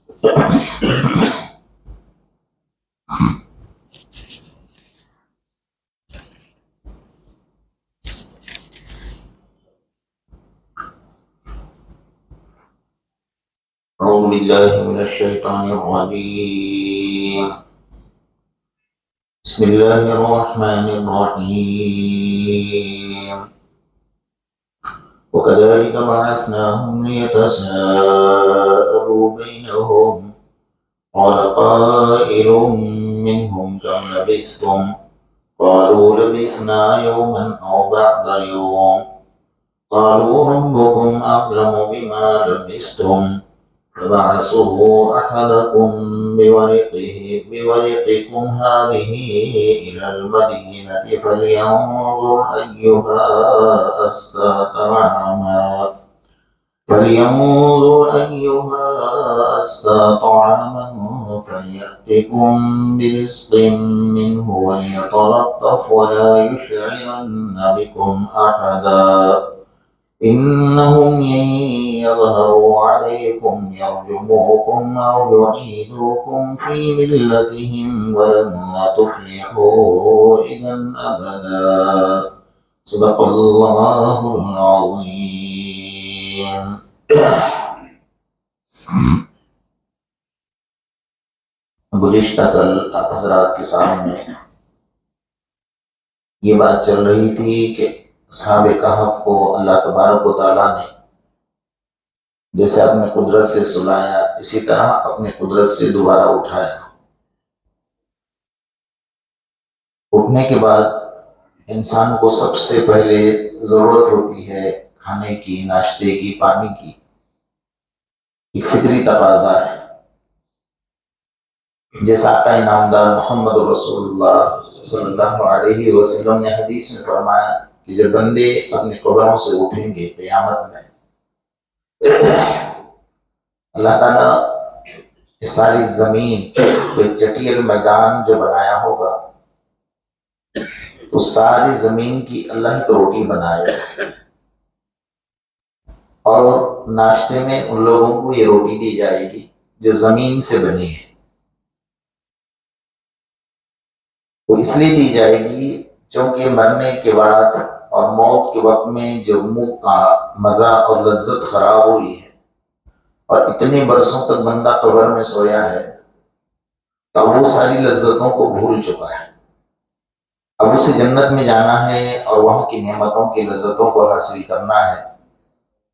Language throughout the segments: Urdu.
أعوذ بالله من الشيطان الرجيم. بسم الله الرحمن الرحيم. وكذلك بعثناهم ليتساءلوا بينهم قال قائل منهم كم لبثتم قالوا لبثنا يوما أو بعض يوم قالوا ربكم أعلم بما لبثتم فبعثوا أحدكم بورقكم هذه إلى المدينة فلينظر أيها أزكى طعاما فليأتكم برزق منه وليتلطف ولا يشعرن بكم أحدا إنهم يظهروا عليكم يرجموكم أو يعيدوكم في ملتهم ولن تفلحوا إذا أبدا. صدق الله العظيم. گزشتہ کل آپ حضرات کے سامنے یہ بات چل رہی تھی کہ اصحاب کہف کو اللہ تبارک و تعالیٰ نے جیسے اپنے قدرت سے سلایا اسی طرح اپنے قدرت سے دوبارہ اٹھایا. اٹھنے کے بعد انسان کو سب سے پہلے ضرورت ہوتی ہے کھانے کی، ناشتے کی، پانی کی. ایک فطری تقاضا ہے. جیسا آقا نامدار محمد رسول اللہ صلی اللہ علیہ وسلم نے حدیث میں فرمایا کہ جب بندے اپنے قبروں سے اٹھیں گے قیامت میں، اللہ تعالیٰ اس ساری زمین کو ایک چٹیل میدان جو بنایا ہوگا تو ساری زمین کی اللہ ہی تو روٹی بنائے اور ناشتے میں ان لوگوں کو یہ روٹی دی جائے گی جو زمین سے بنی ہے. وہ اس لیے دی جائے گی چونکہ مرنے کے بعد اور موت کے وقت میں جو منہ کا مزہ اور لذت خراب ہوئی ہے اور اتنے برسوں تک بندہ قبر میں سویا ہے تو وہ ساری لذتوں کو بھول چکا ہے. اب اسے جنت میں جانا ہے اور وہاں کی نعمتوں کی لذتوں کو حاصل کرنا ہے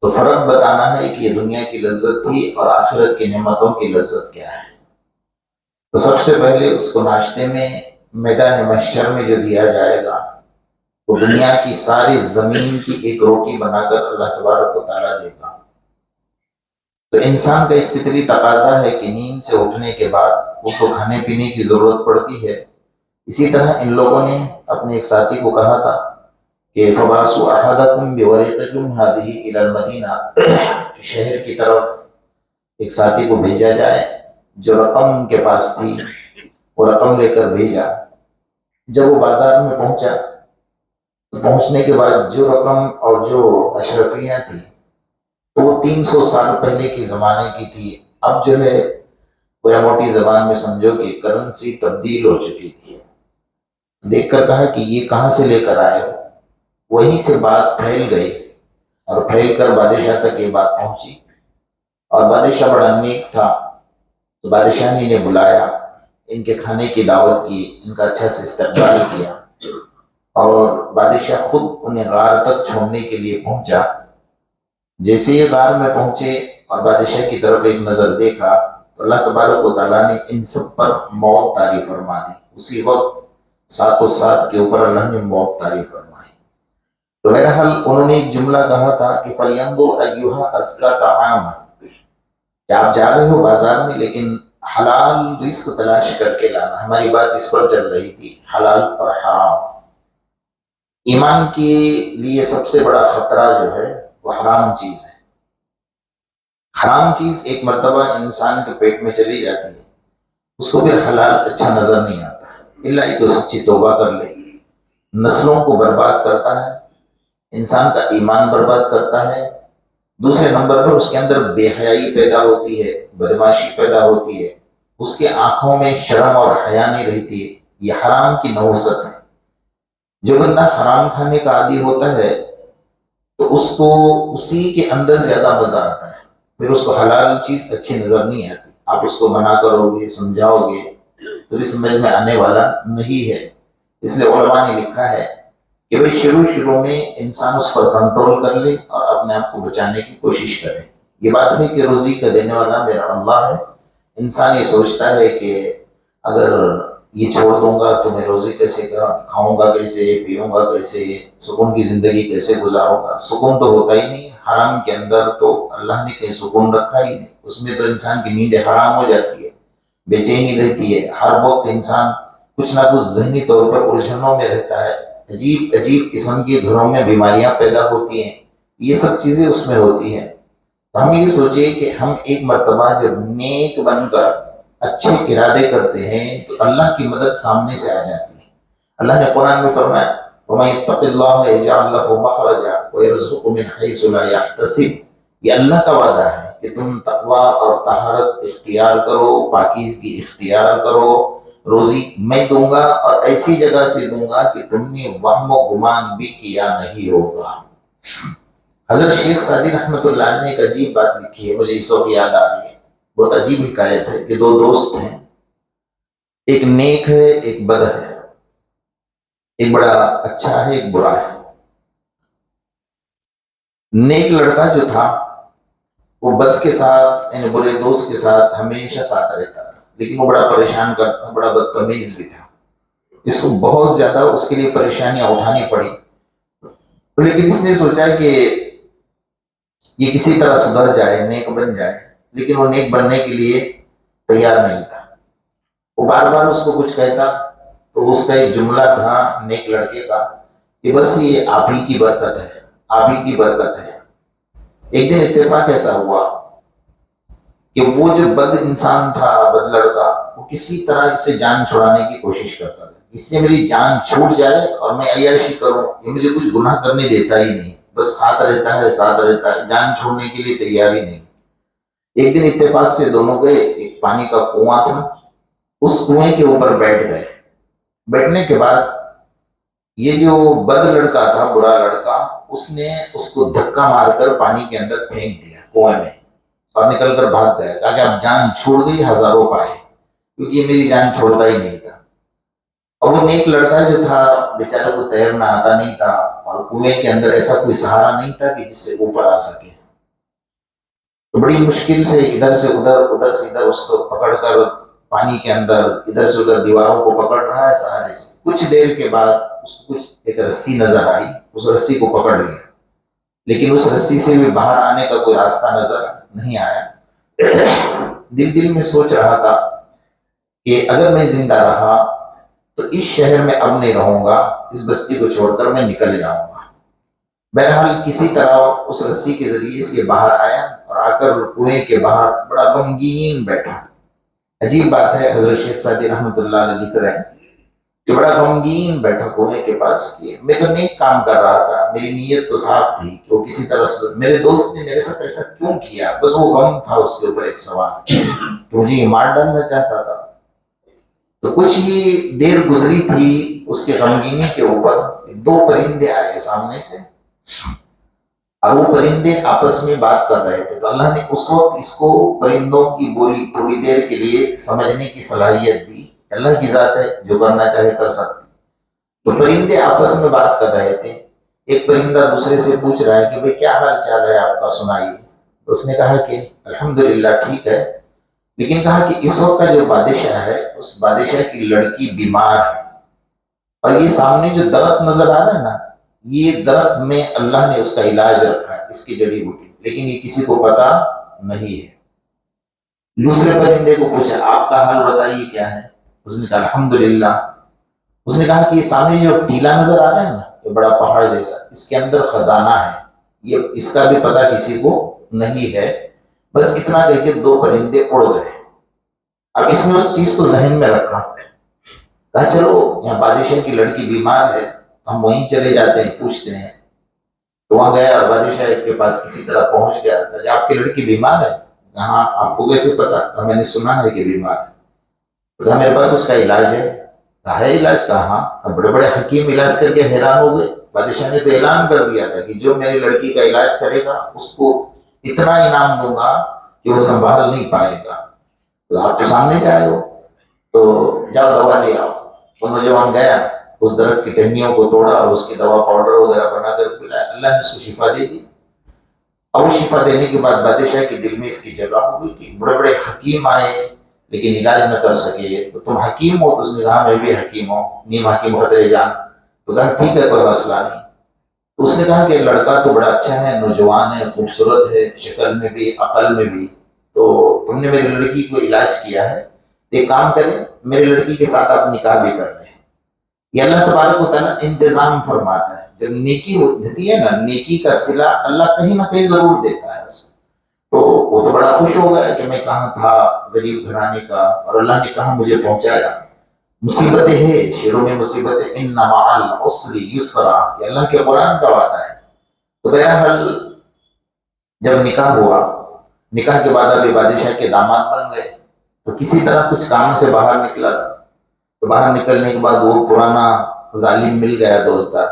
تو فرق بتانا ہے کہ یہ دنیا کی لذت تھی اور آخرت کی نعمتوں کی لذت کیا ہے. تو سب سے پہلے اس کو ناشتے میں میدان محشر میں جو دیا جائے گا وہ دنیا کی ساری زمین کی ایک روٹی بنا کر اللہ تبارک و تعالیٰ دے گا. تو انسان کا ایک فطری تقاضا ہے کہ نیند سے اٹھنے کے بعد اس کو کھانے پینے کی ضرورت پڑتی ہے. اسی طرح ان لوگوں نے اپنے ایک ساتھی کو کہا تھا کہ فَبَعْثُوا أَحَدَكُمْ بِوَرِقِكُمْ هَذِهِ إِلَى الْمَدِينَةِ، شہر کی طرف ایک ساتھی کو بھیجا جائے. جو رقم ان کے پاس تھی وہ رقم لے کر بھیجا. جب وہ بازار میں پہنچا تو پہنچنے کے بعد جو رقم اور جو اشرفیاں تھی تو وہ 300 سال پہلے کے زمانے کی تھی. اب جو ہے کوئی موٹی زبان میں سمجھو کہ کرنسی تبدیل ہو چکی تھی. دیکھ کر کہا کہ یہ کہاں سے لے کر آئے ہو؟ وہیں سے بات پھیل گئی اور پھیل کر بادشاہ تک یہ بات پہنچی اور بادشاہ بڑا نیک تھا تو بادشاہ نے انہیں بلایا، ان کے کھانے کی دعوت کی، ان کا اچھا سے استقبال کیا اور بادشاہ خود انہیں غار تک چھوڑنے کے لیے پہنچا. جیسے یہ غار میں پہنچے اور بادشاہ کی طرف ایک نظر دیکھا تو اللہ تبارک و تعالیٰ نے ان سب پر موت طاری فرما دی. اسی وقت ساتوں ساتھ کے اوپر اللہ نے موت طاری فرمائی. تو بہرحال انہوں نے ایک جملہ کہا تھا کہ فَلْيَنظُرْ أَيُّهَا أَزْكَىٰ طَعَامًا، کہ آپ جا رہے ہو بازار میں لیکن حلال رزق تلاش کر کے لانا. ہماری بات اس پر چل رہی تھی، حلال اور حرام. ایمان کے لیے سب سے بڑا خطرہ جو ہے وہ حرام چیز ہے. حرام چیز ایک مرتبہ انسان کے پیٹ میں چلی جاتی ہے اس کو پھر حلال اچھا نظر نہیں آتا الا کہ وہ سچی توبہ کر لے. نسلوں کو برباد کرتا ہے، انسان کا ایمان برباد کرتا ہے، دوسرے نمبر پر اس کے اندر بے حیائی پیدا ہوتی ہے، بدماشی پیدا ہوتی ہے، اس کے آنکھوں میں شرم اور حیا نہیں رہتی ہے۔ یہ حرام کی نوست ہے۔ جو بندہ حرام کھانے کا عادی ہوتا ہے تو اس کو اسی کے اندر زیادہ مزہ آتا ہے، پھر اس کو حلال چیز اچھی نظر نہیں آتی۔ آپ اس کو منع کرو گے، سمجھاؤ گے تو بھی سمجھ میں آنے والا نہیں ہے۔ اس لیے علماء نے لکھا ہے کہ بھئی شروع میں انسان اس پر کنٹرول کر لے اور اپنے آپ کو بچانے کی کوشش کرے۔ یہ بات ہے کہ روزی کا دینے والا میرا اللہ ہے۔ انسان یہ سوچتا ہے کہ اگر یہ چھوڑ دوں گا تو میں روزی کیسے کھاؤں گا، کیسے پیوں گا، کیسے سکون کی زندگی کیسے گزاروں گا۔ سکون تو ہوتا ہی نہیں، حرام کے اندر تو اللہ نے کہیں سکون رکھا ہی نہیں۔ اس میں تو انسان کی نیند حرام ہو جاتی ہے، بے چینی رہتی ہے، ہر وقت انسان کچھ نہ کچھ ذہنی طور پر الجھنوں میں رہتا ہے، عجیب عجیب قسم کے گھروں میں بیماریاں پیدا ہوتی ہیں، یہ سب چیزیں اس میں ہوتی ہیں۔ تو ہم یہ سوچیں کہ ہم ایک مرتبہ جب نیک بن کر اچھے ارادے کرتے ہیں تو اللہ کی مدد سامنے سے آ جاتی ہے۔ اللہ نے قرآن میں فرمایا وَمَن يَتَّقِ اللَّهَ يَجْعَلْ لَهُ مَخْرَجًا وَيَرْزُقْهُ مِنْ حَيْثُ لَا يَحْتَسِبُ۔ یہ اللہ کا وعدہ ہے کہ تم تقوی اور طہارت اختیار کرو، پاکیزگی اختیار کرو، روزی میں دوں گا اور ایسی جگہ سے دوں گا کہ تم نے وہم و گمان بھی کیا نہیں ہوگا۔ حضرت شیخ سعدی رحمۃ اللہ علیہ نے ایک عجیب بات لکھی ہے، مجھے اس وقت یاد آ رہی ہے۔ بہت عجیب حکایت ہے کہ دو دوست ہیں، ایک نیک ہے ایک بد ہے، ایک بڑا اچھا ہے ایک برا ہے۔ نیک لڑکا جو تھا وہ بد کے ساتھ یعنی برے دوست کے ساتھ ہمیشہ ساتھ رہتا تھا، لیکن وہ بڑا پریشان کرتا، بڑا بدتمیز بھی تھا۔ اس کو بہت زیادہ اس کے لیے پریشانیاں اٹھانی پڑی، لیکن اس نے سوچا کہ یہ کسی طرح سدھر جائے، نیک بن جائے، لیکن وہ نیک بننے کے لیے تیار نہیں تھا۔ وہ بار بار اس کو کچھ کہتا تو اس کا ایک جملہ تھا نیک لڑکے کا کہ بس یہ آپ ہی کی برکت ہے، آپ ہی کی برکت ہے۔ ایک دن اتفاق ایسا ہوا کہ وہ جو بد انسان تھا، بد لڑکا، وہ کسی طرح اس سے جان چھڑانے کی کوشش کرتا تھا، اس سے میری جان چھوٹ جائے اور میں عیاشی کروں، یہ مجھے کچھ گناہ کرنے دیتا ہی نہیں، بس ساتھ رہتا ہے، جان چھوڑنے کے لیے تیار ہی نہیں۔ ایک دن اتفاق سے دونوں گئے، ایک پانی کا کنواں تھا، اس کنویں کے اوپر بیٹھ گئے۔ بیٹھنے کے بعد یہ جو بد لڑکا تھا، برا لڑکا، اس نے اس کو دھکا مار کر پانی کے اندر پھینک دیا کنویں میں اور نکل کر بھاگ گیا، کہا کہ اب جان چھوڑ گئی ہزاروں پائے، کیونکہ یہ میری جان چھوڑتا ہی نہیں تھا۔ اور وہ نیک لڑکا جو تھا بیچارے کو تیرنا آتا نہیں تھا اور کنویں کے اندر ایسا کوئی سہارا نہیں تھا کہ جس سے اوپر آ سکے، تو بڑی مشکل سے ادھر سے ادھر، ادھر سے ادھر اس کو پکڑ کر پانی کے اندر ادھر سے ادھر دیواروں کو پکڑ رہا ہے سہارے سے۔ کچھ دیر کے بعد اس کو کچھ ایک رسی نظر آئی، اس رسی کو پکڑ لیا، لیکن اس رسی سے بھی باہر آنے کا کوئی راستہ نظر نہیں آیا۔ دل میں سوچ رہا تھا کہ اگر میں زندہ رہا تو اس شہر میں اب نہیں رہوں گا، اس بستی کو چھوڑ کر میں نکل جاؤں گا۔ بہرحال کسی طرح اس رسی کے ذریعے سے باہر آیا اور آ کر کنویں کے باہر بڑا غمگین بیٹھا۔ عجیب بات ہے، حضرت شیخ سعدی رحمۃ اللہ علیہ لکھ رہے ہیں کہ بڑا غمگین بیٹھا کنویں کے پاس کہ میں تو نیک کام کر رہا تھا، میری نیت تو صاف تھی کہ وہ کسی طرح میرے دوست نے میرے ساتھ ایسا کیوں کیا، بس وہ غم تھا اس کے اوپر ایک سوال کہ مجھے یہ مار ڈالنا چاہتا تھا۔ تو کچھ ہی دیر گزری تھی اس کے غمگینی کے اوپر، دو پرندے آئے سامنے سے اور وہ پرندے آپس میں بات کر رہے تھے، تو اللہ نے اس وقت اس کو پرندوں کی بولی تھوڑی دیر کے لیے سمجھنے کی صلاحیت دی۔ اللہ کی ذات ہے، جو کرنا چاہے کر سکتی۔ تو پرندے آپس میں بات کر رہے تھے، ایک پرندہ دوسرے سے پوچھ رہا ہے کہ بھئی کیا حال چال ہے آپ کا، سنائیے۔ تو اس نے کہا کہ الحمدللہ ٹھیک ہے، لیکن کہا کہ اس وقت کا جو بادشاہ ہے اس بادشاہ کی لڑکی بیمار ہے، اور یہ سامنے جو درخت نظر آ رہا ہے نا، یہ درخت میں اللہ نے اس کا علاج رکھا ہے، اس کی جڑی بوٹی، لیکن یہ کسی کو پتا نہیں ہے۔ دوسرے پرندے کو پوچھا آپ کا حال بتائیے کیا ہے، اس نے کہا الحمدللہ۔ اس نے کہا کہ یہ سامنے جو ٹیلا نظر آ رہا ہے نا، یہ بڑا پہاڑ جیسا، اس کے اندر خزانہ ہے، یہ اس کا بھی پتہ کسی کو نہیں ہے۔ بس اتنا کہہ کے دو پرندے اڑ گئے۔ اب اس نے اس چیز کو ذہن میں رکھا، کہا چلو یہاں بادشاہ کی لڑکی بیمار ہے، ہم وہیں چلے جاتے ہیں، پوچھتے ہیں۔ تو وہاں گیا اور بادشاہ کے پاس کسی طرح پہنچ گیا. کہ آپ کی لڑکی بیمار ہے. کہاں آپ کو کیسے پتا؟ کہا میں نے سنا ہے کہ بیمار ہے. تو کہا میرے پاس اس کا علاج ہے. کہا ہے علاج؟ کہا ہاں. بڑے بڑے حکیم علاج کر کے حیران ہو گئے. بادشاہ نے تو اعلان کر دیا تھا کہ جو میری لڑکی کا علاج کرے گا اس کو اتنا انعام دوں گا کہ وہ سنبھال نہیں پائے گا. تو آپ تو سامنے سے آئے ہو تو جاؤ دوا لے آؤ. وہ نوجوان گیا, اس درخت کی ٹہنیوں کو توڑا اور اس کی دوا پاؤڈر وغیرہ بنا کر پلایا. اللہ نے اس کو شفا دے دی. اور شفا دینے کے بعد بادشاہ کے دل میں اس کی جگہ ہو گئی کہ بڑے بڑے حکیم آئے لیکن علاج نہ کر سکے. تو تم حکیم ہو؟ تو اس نے کہا میں بھی حکیم ہوں, نیم حکیم خطرے جان. تو کہا ٹھیک ہے کوئی مسئلہ نہیں. تو اس نے کہا کہ لڑکا تو بڑا اچھا ہے, نوجوان ہے, خوبصورت ہے, شکل میں بھی عقل میں بھی. تو تم نے میری لڑکی کو علاج کیا ہے, ایک کام کریں میری لڑکی کے ساتھ آپ نکاح بھی کر لیں. یہ اللہ تبارک و تعالیٰ انتظام فرماتا ہے. جب نیکی ہوتی ہے نا, نیکی کا صلہ اللہ کہیں نہ کہیں ضرور دیتا ہے اس کو. تو وہ تو بڑا خوش ہو گیا کہ میں کہاں تھا غریب گھرانے کا اور اللہ نے کہاں مجھے پہنچایا. مصیبتیں ہے, شیروں میں مصیبتیں, ان مع العسر یسرا, یہ اللہ کے قرآن کا وعدہ ہے. تو بہرحال جب نکاح ہوا, نکاح کے بعد ابھی بادشاہ کے داماد بن گئے. تو کسی طرح کچھ کام سے باہر نکلا تھا. تو باہر نکلنے کے بعد وہ پرانا ظالم مل گیا دوستدار.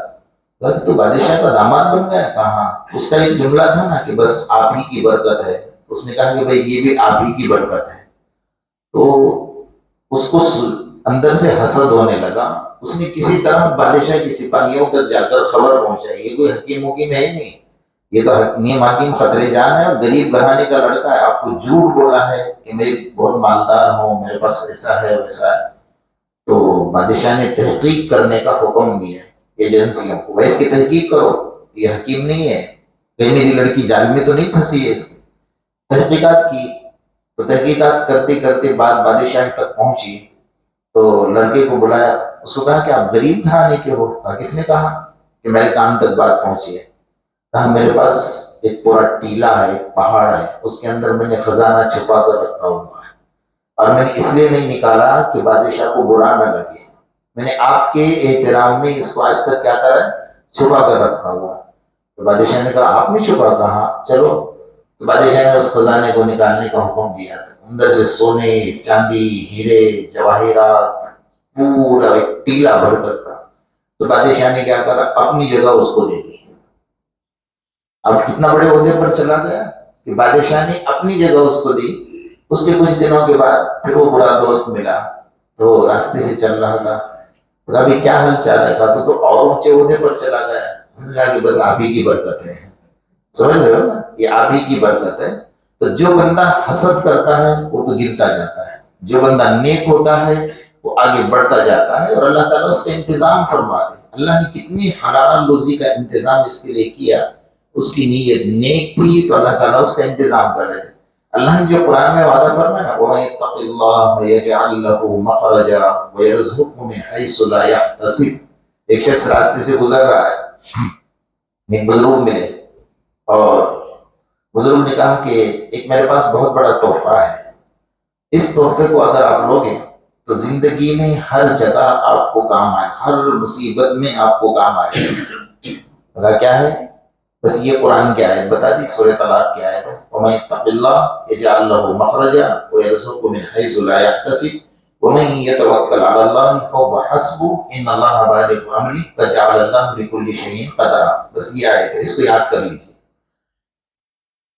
تو بادشاہ کا داماد بن گیا. کہاں اس کا ایک جملہ تھا نا کہ بس آپ ہی کی برکت ہے. اس نے کہا کہ بھائی یہ بھی آپ ہی کی برکت ہے. تو اس کو اندر سے حسد ہونے لگا. اس نے کسی طرح بادشاہ کی سپاہیوں تک جا کر خبر پہنچائی. یہ کوئی حکیم وکیم ہے نہیں, یہ تو نیم حکیم خطرے جان ہے اور غریب گھرانے کا لڑکا ہے. آپ کو جھوٹ بولا ہے کہ میں بہت مالدار ہوں, میرے پاس ایسا ہے ویسا ہے. تو بادشاہ نے تحقیق کرنے کا حکم دیا ایجنسیوں کو, بھائی اس کی تحقیق کرو, یہ حکیم نہیں ہے, کہیں میری لڑکی جال میں تو نہیں پھنسی ہے. اس کی تحقیقات کی. تو تحقیقات کرتے کرتے بات بادشاہ تک پہنچی. تو لڑکے کو بلایا, اس کو کہا کہ آپ غریب گھرانے کے ہو؟ کس نے کہا کہ میرے کان تک بات پہنچی ہے؟ کہا میرے پاس ایک پورا ٹیلا ہے, ایک پہاڑ ہے, اس کے اندر میں نے خزانہ چھپا کر رکھا ہوا ہے اور میں نے اس لیے نہیں نکالا کہ بادشاہ کو برا نہ لگے. میں نے آپ کے احترام میں اس کو آج تک کیا کرا ہے, چھپا کر رکھا ہوا. تو بادشاہ نے کہا آپ نے چھپا؟ کہا چلو. تو بادشاہ نے اس خزانے کو نکالنے کا حکم دیا. اندر سے سونے, چاندی, ہیرے, جواہرات, پورا ایک ٹیلا بھر کر تھا. تو بادشاہ نے کیا کرا, اپنی جگہ اس کو دے دی. اب کتنا بڑے عہدے پر چلا گیا کہ بادشاہ نے اپنی جگہ اس کو دی. اس کے کچھ دنوں کے بعد پھر وہ برا دوست ملا. تو راستے سے چل رہا تھا. ابھی کیا حال چال ہے؟ کہا تو اور اونچے عہدے پر چلا گیا. کہا کہ بس آپ ہی کی برکت ہے. سمجھ رہے ہو نا, یہ آپ ہی کی برکت ہے. تو جو بندہ حسد کرتا ہے وہ تو گرتا جاتا ہے, جو بندہ نیک ہوتا ہے وہ آگے بڑھتا جاتا ہے. اور اللہ تعالیٰ اس کا انتظام فرما دے. اللہ نے کتنی حلال روزی کا انتظام اس کے لیے کیا. اس کی نیت نیک تھی تو اللہ تعالیٰ اس کا انتظام کر رہے. اللہ نے جو قرآن میں وعدہ فرمایا نا, وَمَن يَتَّقِ اللَّهَ يَجْعَلْ لَهُ مَخْرَجًا وَيَرْزُقْهُ مِنْ حَيْثُ لَا يَحْتَسِبُ. ایک شخص راستے سے گزر رہا ہے, ایک بزرگ ملے اور بزرگ نے کہا کہ ایک میرے پاس بہت بڑا تحفہ ہے, اس تحفے کو اگر آپ لوگے تو زندگی میں ہر جگہ آپ کو کام آئے, ہر مصیبت میں آپ کو کام آئے. کہا کیا ہے؟ بس یہ قرآن کی آیت بتا دی, سورہ طلاق کی آیت ہے, وَمَن يَتَّقِ اللَّهَ يَجْعَلْ لَهُ مَخْرَجًا وَيَرْزُقْهُ مِنْ حَيْثُ لَا يَحْتَسِبُ وَمَن يَتَوَكَّلْ عَلَى اللَّهِ فَهُوَ حَسْبُهُ إِنَّ اللَّهَ بَالِغُ أَمْرِهِ قَدْ جَعَلَ اللَّهُ لِكُلِّ شَيْءٍ قَدْرًا. بس یہ آیت ہے, اس کو یاد کر لیجیے.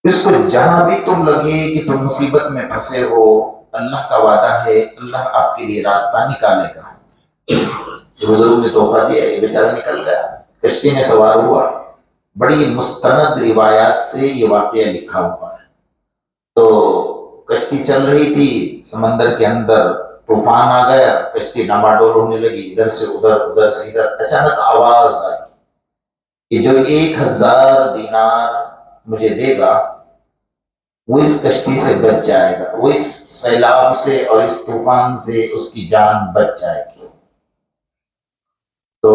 اس کو جہاں بھی تم لگے کہ تم مصیبت میں پھنسے ہو, اللہ کا وعدہ ہے اللہ آپ کے لیے راستہ نکالے گا. بزرگ نے تحفہ دیا, یہ بیچارہ نکل گیا, کشتی میں سوار ہوا. بڑی مستند روایات سے یہ واقعہ لکھا ہوا ہے. تو کشتی چل رہی تھی سمندر کے اندر, طوفان آ گیا, کشتی ڈاماڈول ہونے لگی, ادھر سے ادھر, ادھر سے ادھر. اچانک آواز آئی کہ جو 1000 دینار مجھے دے گا وہ اس کشتی سے بچ جائے گا, وہ اس سیلاب سے اور اس طوفان سے اس کی جان بچ جائے گی. تو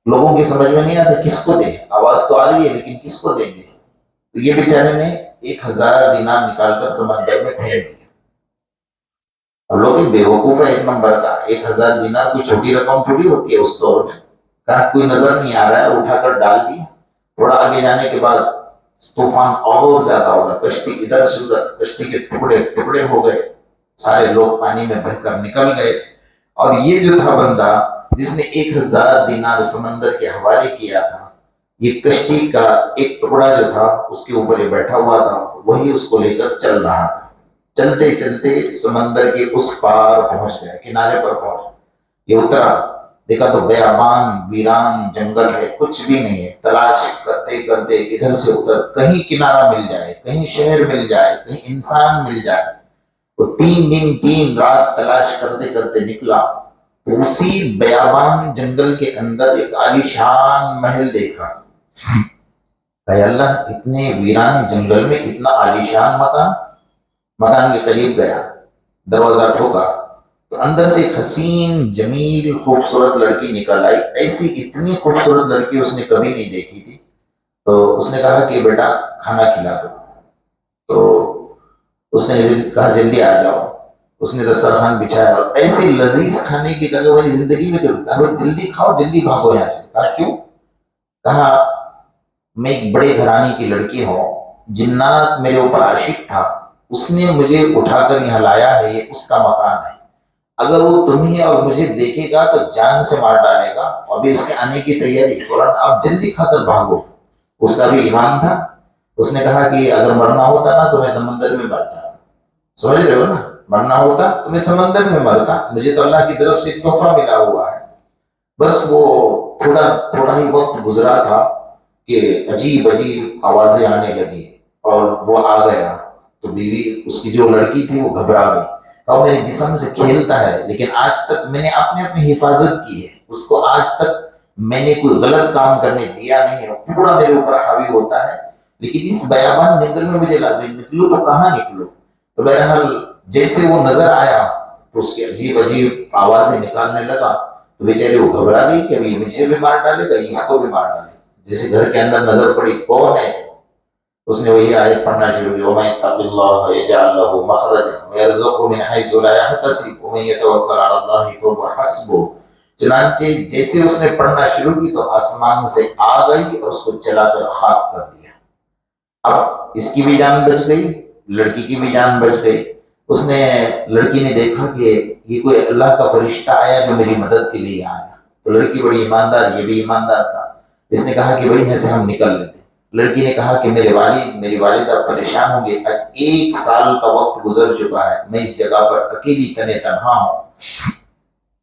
لوگوں کی سمجھ میں نہیں آتا کس کو دیں, آواز تو آ رہی ہے لیکن کس کو دیں گے. تو یہ بیچارے نے 1000 دینار نکال کر سمندر میں پھینک دیا. اب لوگ بے وقوف ہے ایک نمبر کا, 1000 دینار کوئی چھوٹی رقم تھوڑی ہوتی ہے اس دور میں. کہا کوئی نظر نہیں آ رہا ہے، اٹھا کر ڈال دیا۔ تھوڑا آگے جانے کے بعد طوفان اور زیادہ ہوگا، کشتی ادھر سے ادھر، کشتی کے ٹکڑے ٹکڑے ہو گئے، سارے لوگ پانی میں بہہ کر نکل گئے۔ اور یہ جو تھا بندہ جس نے 1000 دینار سمندر کے حوالے کیا تھا، یہ کشتی کا ایک ٹکڑا جو تھا اس کے اوپر یہ بیٹھا ہوا تھا، وہی اس کو لے کر چل رہا تھا۔ چلتے چلتے سمندر کے اس پار پہنچ گئے، کنارے پر پہنچ گئے۔ یہ اترا، دیکھا تو بیابان ویران جنگل ہے، کچھ بھی نہیں ہے۔ تلاش کرتے کرتے ادھر سے ادھر، کہیں کنارہ مل جائے، کہیں شہر مل جائے، کہیں انسان مل جائے۔ تو 3 دن 3 رات تلاش کرتے کرتے نکلا، تو اسی بیابان جنگل کے اندر ایک عالیشان محل دیکھا۔ اے اللہ، اتنے ویران جنگل میں اتنا عالیشان مکان! مکان کے قریب گیا، دروازہ ٹھوکا تو اندر سے ایک حسین جمیل خوبصورت لڑکی نکل آئی۔ ایسی اتنی خوبصورت لڑکی اس نے کبھی نہیں دیکھی تھی۔ تو اس نے کہا کہ بیٹا کھانا کھلا دو۔ تو اس نے کہا جلدی آ جاؤ۔ اس نے دسترخوان بچھایا اور ایسے لذیذ کھانے کی کہا میں نے زندگی میں کبھی کہا جلدی کھاؤ، جلدی بھاگو یہاں سے۔ کہا کیوں؟ کہا میں ایک بڑے گھرانے کی لڑکی ہوں، جنات میرے اوپر عاشق تھا، اس نے مجھے اٹھا کر یہاں لایا ہے، یہ اس کا مکان ہے۔ اگر وہ تمہیں اور مجھے دیکھے گا تو جان سے مار ڈالے گا، ابھی اس کے آنے کی تیاری، فوراً آپ جلدی کھا کر بھاگو۔ اس کا بھی ایمان تھا۔ اس نے کہا کہ اگر مرنا ہوتا نا تو میں سمندر میں مرتا، سمجھ رہے ہو نا، مرنا ہوتا تو میں سمندر میں مرتا، مجھے تو اللہ کی طرف سے ایک تحفہ ملا ہوا ہے۔ بس وہ تھوڑا ہی وقت گزرا تھا کہ عجیب عجیب آوازیں آنے لگی اور وہ آ گیا تو بیوی اس کی جو لڑکی تھی وہ گھبرا گئی اور میرے جسم سے کھیلتا ہے، لیکن آج تک میں نے اپنی حفاظت کی ہے، اس کو آج تک میں نے کوئی غلط کام کرنے دیا نہیں ہے، پورا میرے اوپر حاوی ہوتا ہے، لیکن اس بیابان جنگل میں مجھے نکلوں تو کہاں نکلوں؟ تو بہرحال جیسے وہ نظر آیا تو اس کی عجیب عجیب آوازیں نکالنے لگا، تو بیچارے وہ گھبرا گئی کہ ابھی مجھے بھی مار ڈالے گا، اس کو بھی مار ڈالے گا۔ جیسے گھر کے اندر نظر پڑی کون ہے، اس نے وہی آیت پڑھنا شروع کی، وَمَن يَتَّقِ اللَّهَ يَجْعَل لَّهُ مَخْرَجًا وَيَرْزُقْهُ مِنْ حَيْثُ لَا يَحْتَسِبُ وَمَن يَتَوَكَّلْ عَلَى اللَّهِ فَهُوَ حَسْبُهُ۔ چنانچہ جیسے اس نے پڑھنا شروع کی تو آسمان سے آ گئی اور اس کو چلا کر خاک کر دیا۔ اب اس کی بھی جان بچ گئی، لڑکی کی بھی جان بچ گئی۔ اس نے لڑکی نے دیکھا کہ یہ کوئی اللہ کا فرشتہ آیا جو میری مدد کے لیے آیا، تو لڑکی بڑی ایماندار، یہ بھی ایماندار تھا۔ اس نے کہا کہ بھائی یہاں سے ہم نکل لیتے۔ لڑکی نے کہا کہ میرے والد میری والدہ پریشان ہوں گے، آج 1 سال کا وقت گزر چکا ہے، میں اس جگہ پر اکیلی تنہا ہوں۔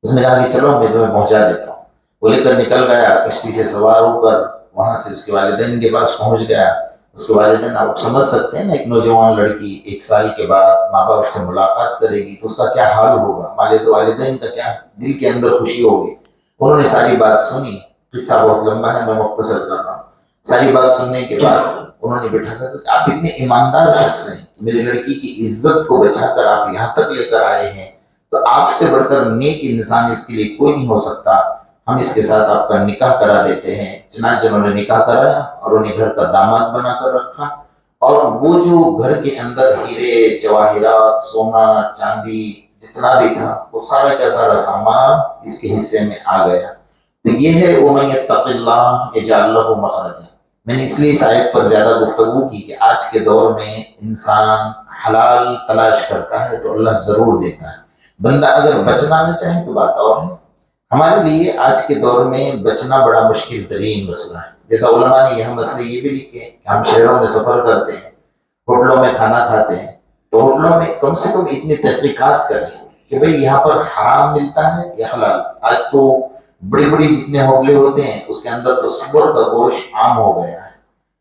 اس نے کہا کہ چلو میں تمہیں پہنچا دیتا ہوں۔ وہ لے کر نکل گیا، کشتی سے سوار ہو کر وہاں سے اس کے والدین کے پاس پہنچ گیا۔ اس کے والدین، آپ سمجھ سکتے ہیں نا، ایک نوجوان لڑکی 1 سال کے بعد ماں باپ سے ملاقات کرے گی تو اس کا کیا حال ہوگا، والدین کا کیا دل کے اندر خوشی ہوگی۔ انہوں نے ساری بات سنی، قصہ بہت لمبا ہے، میں مختصر کر رہا ہوں۔ ساری بات سننے کے بعد انہوں نے بٹھا کر کہ آپ اتنے ایماندار شخص ہیں، میری لڑکی کی عزت کو بچا کر آپ یہاں تک لے کر آئے ہیں، تو آپ سے بڑھ کر نیک انسان اس کے لیے کوئی نہیں ہو سکتا، ہم اس کے ساتھ آپ کا نکاح کرا دیتے ہیں۔ چنانچہ انہوں نے نکاح کرایا اور انہیں گھر کا داماد بنا کر رکھا، اور وہ جو گھر کے اندر ہیرے جواہرات سونا چاندی جتنا بھی تھا وہ سارا کا سارا سامان اس کے حصے میں آ گیا۔ تو یہ ہے وَمَن يَتَّقِ اللَّهَ يَجْعَل لَّهُ مَخْرَجًا۔ میں نے اس لیے اس آیت پر زیادہ گفتگو کی کہ آج کے دور میں انسان حلال تلاش کرتا ہے تو اللہ ضرور دیتا ہے۔ بندہ اگر بچنا نہ چاہے تو بات اور ہے۔ ہمارے لیے آج کے دور میں بچنا بڑا مشکل ترین مسئلہ ہے۔ جیسا علماء نے یہاں مسئلے یہ بھی لکھے ہیں کہ ہم شہروں میں سفر کرتے ہیں، ہوٹلوں میں کھانا کھاتے ہیں، تو ہوٹلوں میں کم سے کم اتنی تحقیقات کریں کہ بھئی یہاں پر حرام ملتا ہے یا حلال۔ آج تو بڑی بڑی جتنے ہوٹلیں ہوتے ہیں اس کے اندر تو سور کا گوشت عام ہو گیا ہے،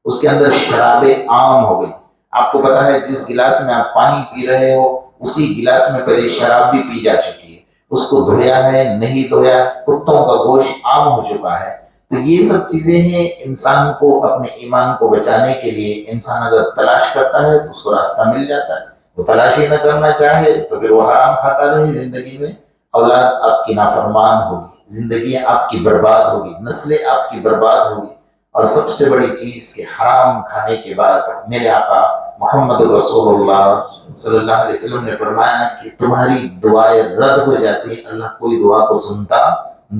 اس کے اندر شرابیں عام ہو گئی۔ آپ کو پتا ہے جس گلاس میں آپ پانی پی رہے ہو اسی گلاس میں پہلے شراب بھی پی جا چکی ہے، اس کو دھویا ہے نہیں دھویا، کتوں کا گوشت عام ہو چکا ہے۔ تو یہ سب چیزیں ہیں، انسان کو اپنے ایمان کو بچانے کے لیے انسان اگر تلاش کرتا ہے تو اس کو راستہ مل جاتا ہے۔ وہ تلاش ہی نہ کرنا چاہے تو پھر وہ حرام کھاتا رہے زندگی میں، اولاد آپ کی نافرمان ہوگی، زندگی آپ کی برباد ہوگی، نسلیں آپ کی برباد ہوگی، اور سب سے بڑی چیز کہ حرام کھانے کے بعد میرے آقا محمد رسول اللہ صلی اللہ علیہ وسلم نے فرمایا کہ تمہاری دعائیں رد ہو جاتی ہیں، اللہ کوئی دعا کو سنتا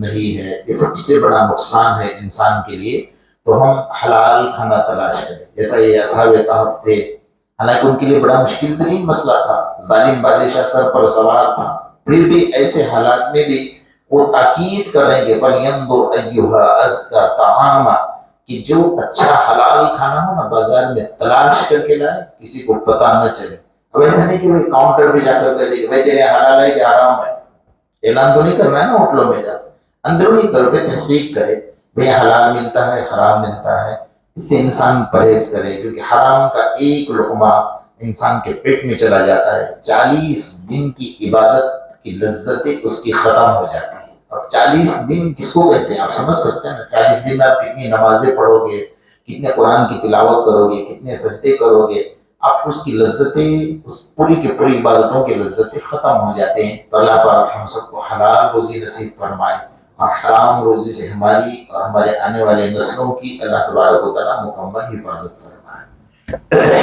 نہیں ہے، یہ سب سے بڑا نقصان ہے انسان کے لیے۔ تو ہم حلال کھانا تلاش کریں، جیسا یہ اصحاب کہف تھے، حالانکہ ان کے لیے بڑا مشکل ترین مسئلہ تھا، ظالم بادشاہ سر پر سوار تھا، پھر بھی ایسے حالات میں بھی وہ تاکید کر رہے ہیں کہ فَلْيَنْظُرْ أَيُّهَا أَزْكَىٰ طَعَامًا، کہ جو اچھا حلال کھانا ہو نا بازار میں تلاش کر کے لائے، کسی کو پتہ نہ چلے۔ اب ایسا نہیں کہ وہ کاؤنٹر پہ جا کر کہے کہ بھائی تیرے حلال ہے کہ حرام ہے، اعلان تو نہیں کرنا ہے نا ہوٹلوں میں جا کر، اندرونی طور پہ تحقیق کرے بھئی حلال ملتا ہے حرام ملتا ہے، اس سے انسان پرہیز کرے، کیونکہ حرام کا ایک لقمہ انسان کے پیٹ میں چلا جاتا ہے، 40 دن کی عبادت کی لذتیں اس کی ختم ہو جاتی ہیں۔ اور 40 دن کس کو کہتے ہیں آپ سمجھ سکتے ہیں نا، 40 دن میں آپ کتنی نمازیں پڑھو گے، کتنے قرآن کی تلاوت کرو گے، کتنے سجدے کرو گے، آپ کو اس کی لذتیں، اس پوری کی پوری عبادتوں کی لذتیں ختم ہو جاتے ہیں۔ تو اللہ پاک ہم سب کو حلال روزی نصیب فرمائے، اور حرام روزی سے ہماری اور ہمارے آنے والے نسلوں کی اللہ تبارک و تعالیٰ مکمل حفاظت فرمائے۔